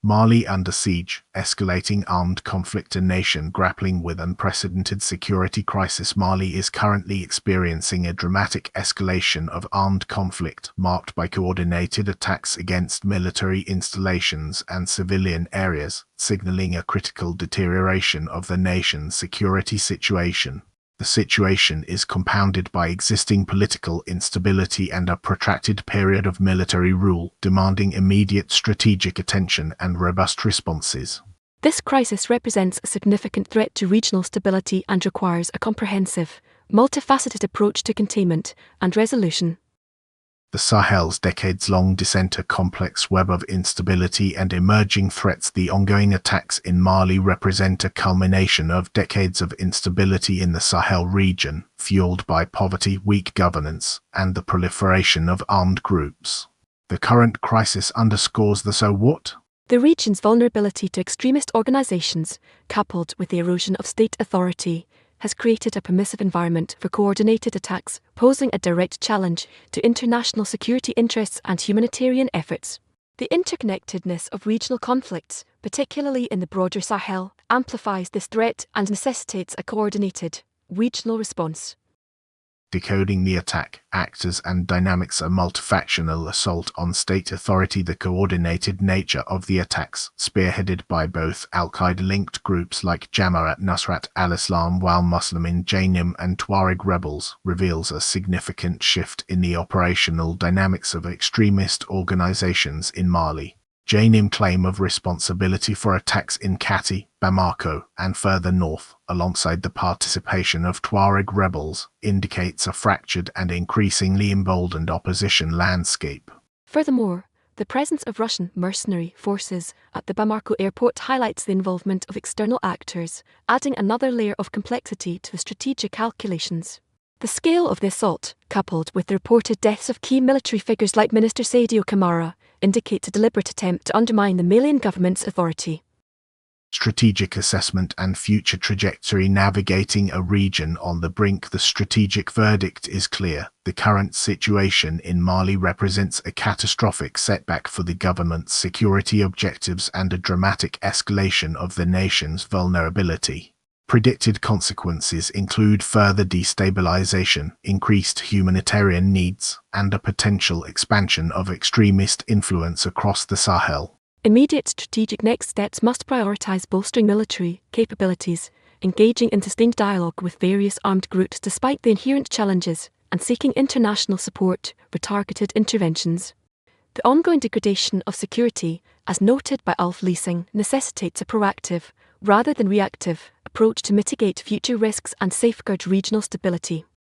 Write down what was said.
Mali under siege, escalating armed conflict. A nation grappling with unprecedented security crisis. Mali is currently experiencing a dramatic escalation of armed conflict, marked by coordinated attacks against military installations and civilian areas, signaling a critical deterioration of the nation's security situation. The situation is compounded by existing political instability and a protracted period of military rule, demanding immediate strategic attention and robust responses. This crisis represents a significant threat to regional stability and requires a comprehensive, multifaceted approach to containment and resolution. The Sahel's decades-long descent, a complex web of instability and emerging threats. The ongoing attacks in Mali represent a culmination of decades of instability in the Sahel region, fueled by poverty, weak governance, and the proliferation of armed groups. The current crisis underscores the so what? The region's vulnerability to extremist organizations, coupled with the erosion of state authority, has created a permissive environment for coordinated attacks, posing a direct challenge to international security interests and humanitarian efforts. The interconnectedness of regional conflicts, particularly in the broader Sahel, amplifies this threat and necessitates a coordinated, regional response. Decoding the attack, actors and dynamics. A multifactional assault on state authority. The coordinated nature of the attacks, spearheaded by both al-Qaeda-linked groups like Jamaat Nusrat al-Islam wal Muslimin Jainim and Tuareg rebels, reveals a significant shift in the operational dynamics of extremist organizations in Mali. Jainim claim of responsibility for attacks in Kati, Bamako, and further north, alongside the participation of Tuareg rebels, indicates a fractured and increasingly emboldened opposition landscape. Furthermore, the presence of Russian mercenary forces at the Bamako airport highlights the involvement of external actors, adding another layer of complexity to the strategic calculations. The scale of the assault, coupled with the reported deaths of key military figures like Minister Sadio Kamara, indicates a deliberate attempt to undermine the Malian government's authority. Strategic assessment and future trajectory. Navigating a region on the brink. The strategic verdict is clear. The current situation in Mali represents a catastrophic setback for the government's security objectives and a dramatic escalation of the nation's vulnerability. Predicted consequences include further destabilization, increased humanitarian needs, and a potential expansion of extremist influence across the Sahel. Immediate strategic next steps must prioritize bolstering military capabilities, engaging in sustained dialogue with various armed groups despite the inherent challenges, and seeking international support for targeted interventions. The ongoing degradation of security, as noted by Ulf Leasing, necessitates a proactive, rather than reactive, approach to mitigate future risks and safeguard regional stability.